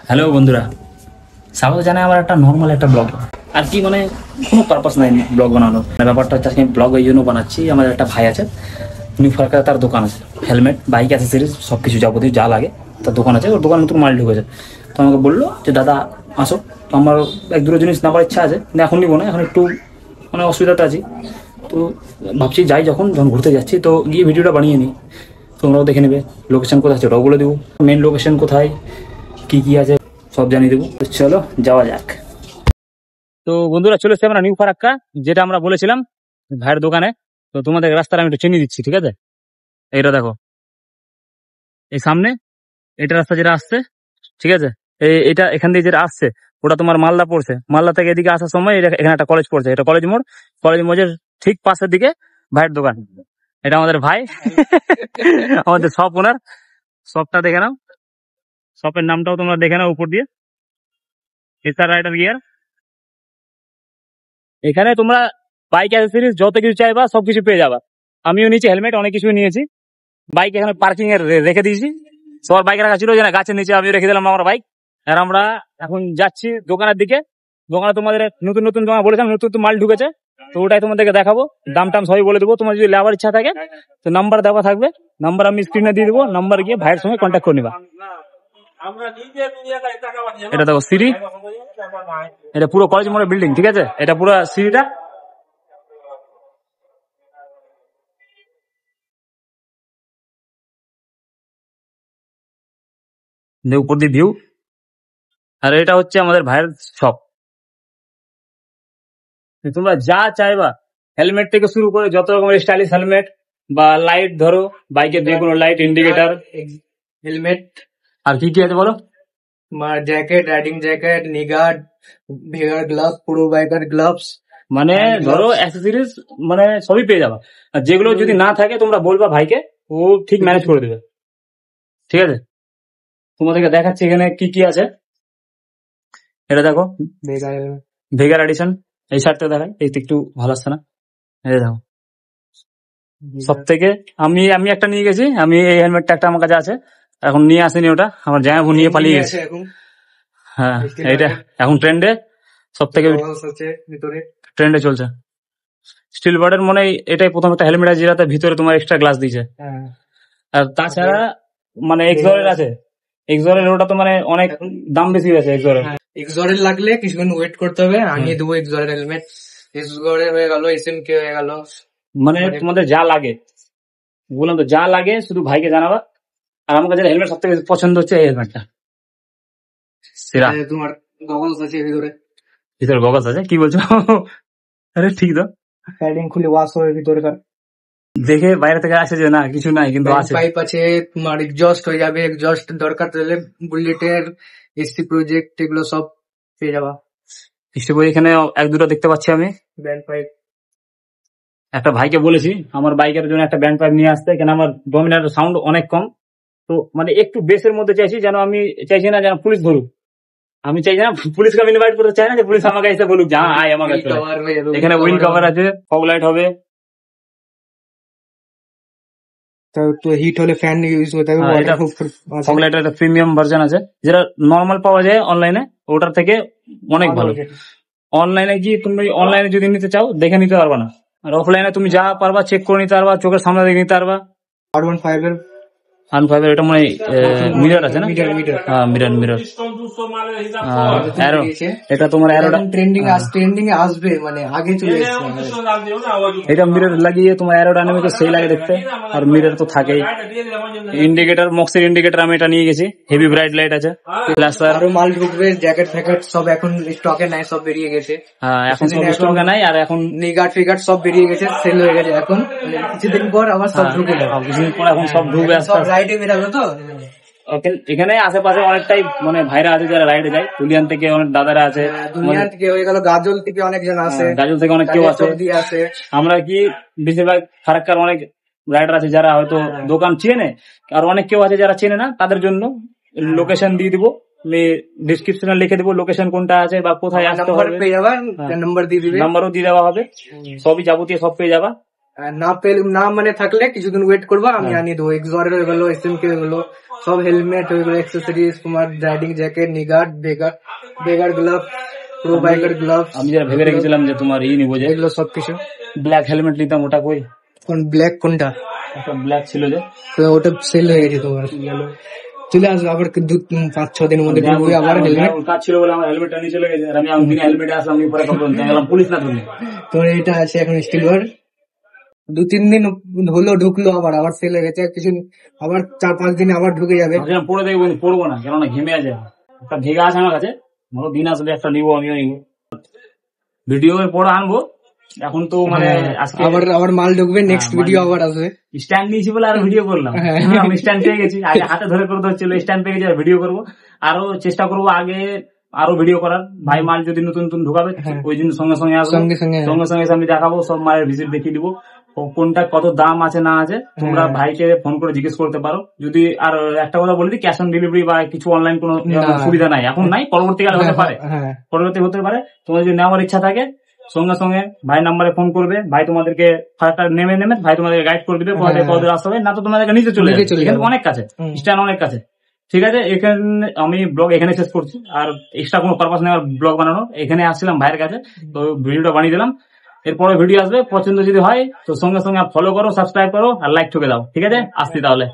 Hello বন্ধুরা, স্বাগত জানাই আমার একটা নর্মাল একটা ব্লগ। আর কি মানে কোনো পারপাস নাই ব্লগ বানানোর। ব্যাপারটা হচ্ছে আজকে আমি ব্লগ এই জন্য বানাচ্ছি, আমার একটা ভাই আছে, নিউ ফারাক্কা, তার দোকান আছে, হেলমেট, বাইক অ্যাসেসরিজ সব কিছু যাবতীয় যা লাগে তার দোকান আছে। ওর দোকানে নতুন মাল ঢুকেছে, তো আমাকে বললো যে দাদা আসো। তো আমার এক দুটো জিনিস নেওয়ার ইচ্ছা আছে, কিন্তু এখন নিবো না, এখন একটু মানে অসুবিধাতে আছি। তো ভাবছি যাই যখন ঘুরতে যাচ্ছি তো গিয়ে ভিডিওটা বানিয়ে নিই, তোমরাও দেখে নেবে। লোকেশন কোথায় আছে ওটাও বলে দেবো, মেন লোকেশন কোথায়, কী কী আছে সব জানিয়ে দেবো। তো চলো যাওয়া যাক। তো বন্ধুরা চলে এসেছি আমরা নিউ ফারাক্কা, যেটা আমরা বলেছিলাম ভাইয়ের দোকানে। তো তোমাদের রাস্তাটা আমি একটু চিনিয়ে দিচ্ছি, ঠিক আছে? এইটা দেখো, এই সামনে এটা রাস্তা যেটা আসছে, ঠিক আছে? এটা এখান দিয়ে যেটা আসছে ওটা তোমার মালদা পড়ছে। মালদা থেকে এদিকে আসার সময় এখানে একটা কলেজ পড়ছে, এটা কলেজ মোড়। কলেজ মোড়ের ঠিক পাশের দিকে ভাইয়ের দোকান। এটা আমাদের ভাই আমাদের শপ ওনার। শপটা দেখে নাও, শপের নামটাও তোমরা দেখে নাও উপর দিয়ে, এসআর রাইডার গিয়ার। এখানে তোমরা বাইক অ্যাসেসরিজ যত কিছু চাইবা সবকিছু পেয়ে যাবা। আমিও নিয়েছি হেলমেট, অনেক কিছু নিয়েছি। বাইক এখানে পার্কিং এর রেখে দিয়েছি, সবার বাইক রাখা ছিল যে না, গাছের নিচে আমিও রেখে দিলাম আমার বাইক। আর আমরা এখন যাচ্ছি দোকানের দিকে। দোকানে তোমাদের নতুন নতুন তোমার বলেছিলাম নতুন নতুন মাল ঢুকেছে, তো ওটাই তোমাদেরকে দেখাবো। দাম টাম সবই বলে দেবো। তোমার যদি নেওয়ার ইচ্ছা থাকে তো নাম্বার দেওয়া থাকবে, নাম্বার আমি স্ক্রিনে দিয়ে দেবো, নাম্বার গিয়ে ভাইয়ের সঙ্গে কন্ট্যাক্ট করে নিবা। এটা দেখো সিঁড়ি, এটা পুরো কলেজ মোড়ের বিল্ডিং, ঠিক আছে? এটা পুরো সিঁড়িটা। উপর দিয়ে ভিউ। আর এটা হচ্ছে আমাদের ভাইয়ের শপ। তোমরা যা চাইবা, হেলমেট থেকে শুরু করে যত রকমের স্টাইলিশ হেলমেট বা লাইট, ধরো বাইকের যে কোনো লাইট, ইন্ডিকেটর, হেলমেট, আর কি কি আছে বলো? তোমার জ্যাকেট, রাইডিং জ্যাকেট, নিগার্ড, ভেগার গ্লাভস, পুরো বাইকার গ্লাভস, মানে ধরো অ্যাক্সেসরিজ মানে সবই পেয়ে যাবা। আর যেগুলো যদি না থাকে তোমরা বলবা ভাইকে, ও ঠিক ম্যানেজ করে দেবে, ঠিক আছে? তোমাদেরকে দেখাচ্ছি এখানে কি কি আছে। এটা দেখো ভেগার ভেগার এডিশন। এই শার্টটা দেখাই, এই তো একটু ভালো আসছে না? এই দেখো সব থেকে আমি আমি একটা নিয়ে গেছি। আমি এই হেলমেটটা একটা আমার কাছে আছে, এখন নিয়ে আসিনি ওটা, আমার জামাইবাবু নিয়ে পালিয়ে গেছে। এখন হ্যাঁ, এটা এখন ট্রেন্ডে, সব থেকে আছে ভিতরে। ট্রেন্ডে চলছে। স্টিল বডির মনে হয় এটাই প্রথম একটা হেলমেট আছে যেটাতে ভিতরে তোমার এক্সট্রা গ্লাস দিয়েছে। হ্যাঁ, আর তাছাড়া মানে এক্সরের আছে, এক্সরের ওটা তো মানে অনেক দাম বেশি আছে এক্সরের। এক্সরের লাগলে কিছুক্ষণ ওয়েট করতে হবে, আনিয়ে দেবো এক্সরের হেলমেট। এক্সরের হয়ে গেল, এসএমকে হয়ে গেল, মানে তোমাদের যা লাগে, বললাম তো যা লাগে শুধু ভাইকে জানাবা। আর আমার কাছে হেলমেট সব থেকে পছন্দ হচ্ছে এই হেলমেটটা, সেরা। তোমার গগলস আছে ভিতরে, ভিতরে গগলস আছে? কি বলছো? আরে ঠিক তো, প্যাডিং খুলে ওয়াশ হবে ভিতরকার। দেখে বাইরে থেকে আসে যে না কিছু নাই, কিন্তু আছে। পাইপ আছে, তোমার এক্সস্ট হয়ে যাবে, এক্সস্ট দরকার তাহলে বুলেটের, এসসি প্রজেক্ট, এগুলো সব পেয়ে যাবা। হিসেবে এখানে এক দুটো দেখতে পাচ্ছি আমি। ব্যান্ড পাইপ, একটা ভাইকে বলেছি আমার বাইকের জন্য একটা ব্যান্ড পাইপ নিয়ে আসতে, কেন আমার ডমিনার সাউন্ড অনেক কম। তো মানে একটু বেসের মধ্যে চাইছি, যেন আমি চাইছি না যেন পুলিশ ধরুক। আমি চাইছি না পুলিশকে আমি ইনভাইট করতে চাই না যে পুলিশ আমাকে এসে বলুক যে আয় আমার কাছে। এখানে উইন্ড কভার আছে, ফগ লাইট হবে, তো হিট হলে ফ্যান ইউজ করতে হবে। ফগ লাইটের একটা প্রিমিয়াম ভার্সন আছে যেটা নর্মাল পাওয়া যায় অনলাইনে, ওটার থেকে অনেক ভালো। অনলাইনে গিয়ে তুমি অনলাইনে যদি নিতে চাও দেখে নিতে পারবা না, আর অফলাইনে তুমি যা পারবা চেক করে নিতে পারবা, চোখের সামনে দেখে নিতে পারবা। R15 এর R15 এটা মানে মিরর আছে না? হ্যাঁ, মিরর মিরর। এটা তোমার অ্যারোটা ট্রেন্ডিং এ আসবে, মানে আগে চলে এসেছে। এটা মিরর লাগিয়ে তোমার অ্যারোডাইনামিক সেই লাগে দেখতে, আর মিরর তো থাকেই। ইন্ডিকেটর, মক্সের ইন্ডিকেটর আমি এটা নিয়ে গেছি, হেভি ব্রাইট লাইট আছে। প্লাস আরো মাল ঢুকবে, জ্যাকেট ফ্যাকেট সব এখন স্টকে নাই, সব বেরিয়ে গেছে। হ্যাঁ, এখন সব স্টকে নাই, আর এখন নিগার্ড ফিগার্ড সব বেরিয়ে গেছে, সেল হয়ে গেছে। এখন কিছুদিন পর আবার সব ঢুকে যাবে, কিছুদিন পর এখন সব ঢুকবে আস্তে সব আস্তে। রাইডে বেরাবে তো। এখানে আশেপাশে অনেকটাই মানে ভাইরা আছে যারা রাইডে যায়, তুলিয়ান থেকে অনেক দাদারা আছে, দুনিয়া থেকে হয়ে গেল, গাজল থেকে অনেকজন আছে, গাজল থেকে অনেক কেউ আছে। আমরা কি বেশিরভাগ ফারাক্কার অনেক রাইডার আছে যারা হয়তো দোকান চেনে, আর অনেক কেউ আছে যারা চেনে না, তাদের জন্য লোকেশন দিয়ে দিবো, ডিসক্রিপশনে লিখে দেবো লোকেশন কোনটা আছে বা কোথায় আসতে হবে, পেয়ে যাবা, নাম্বার দিয়ে দিবে, নাম্বারও দিয়ে দেওয়া হবে, সবই যাবতীয় সব পেয়ে যাবা। আর না পেলে না মানে থাকলে কিছুদিন ওয়েট করবো, আমি আনিয়ে দেবো। এক্সর হয়ে গেলো, SMK হয়ে গেলো, সব হেলমেট হয়ে গেলো, অ্যাক্সেসরিজ, তোমার riding jacket, নিগার্ড, বেগার glove, pro biker glove, আমি যেটা ভেবে রেখেছিলাম যে তোমার নিবো, যে এগুলো সবকিছু। ব্ল্যাক হেলমেট নিতাম, ওটা কই? কোন ব্ল্যাক? কোনটা? একটা ব্ল্যাক ছিল যে, তো ওটা সেল হয়ে গেছে তোমার, চলে আসবে আবার 5-6 দিনের মধ্যে ঢুকবে আবার হেলমেট। কাজ ছিল বলে আমার হেলমেটটা নিয়ে চলে গেছে, আর আমি বিনা হেলমেটে আসলাম, নিয়ে পরে খবর গেলাম পুলিশ না ধরলে। তোমার এটা আছে এখন স্টিল 2-3 দিন হলো ঢুকলো, আবার সেল হয়ে গেছে, কিছু আবার 4-5 দিনে আবার ঢুকে যাবে। ভাবছিলাম পরে দেখবো, পড়বো না, কেননা ঘেমে আছে। একটা ভেগা আছে আমার কাছে, মনে দিন আসলে একটা নিবো, আমিও নিবো, ভিডিও এর পরে আনবো। এখন তো মানে আজকে আবার মাল ঢুকবে, নেক্সট ভিডিও আবার আসবে। স্ট্যান্ড নিয়েছি বলে আর ভিডিও করলাম, আমি স্ট্যান্ড পেয়ে গেছি, আগে হাতে ধরে করতে হচ্ছিল, স্ট্যান্ড পেয়ে গেছি, ভিডিও করবো। আরো চেষ্টা করবো আগে আরো ভিডিও করার। ভাই মাল যদি নতুন নতুন ঢুকাবে ওই দিন সঙ্গে সঙ্গে আসবো, সঙ্গে সঙ্গে আমি দেখাবো, সব মালের ভিজিট দেখিয়ে দিবো, কোনটা কত দাম আছে না আছে। তোমরা ভাইকে ফোন করে জিজ্ঞেস করতে পারো। যদি আর একটা কথা বলি, ক্যাশ অন ডেলিভারি বা কিছু অনলাইন কোনো সুবিধা নাই, এখন নাই, পরবর্তীকালে হতে পারে, পরবর্তী হতে পারে। তোমার যদি নেওয়ার ইচ্ছা থাকে সঙ্গে সঙ্গে ভাই নাম্বারে ফোন করবে, ভাই তোমাদেরকে নেমে ভাই তোমাদেরকে গাইড করে দিবে, কদের আসতে হবে, না তো তোমাদেরকে নিচে চলে যাবে, এখানে অনেক কাছে, স্ট্যান্ড অনেক কাছে। ঠিক আছে, এখানে আমি ব্লগ এখানে শেষ করছি, আর এক্সট্রা কোনো পারপাস নেই আমার ব্লগ বানানো। এখানে আসছিলাম ভাইয়ের কাছে, তো ভিডিওটা বানিয়ে দিলাম। এরপরে ভিডিও আসবে, পছন্দ যদি হয় তো সঙ্গে সঙ্গে ফলো করো, সাবস্ক্রাইব করো আর লাইক ঠুকে দাও। ঠিক আছে, আসছি তাহলে।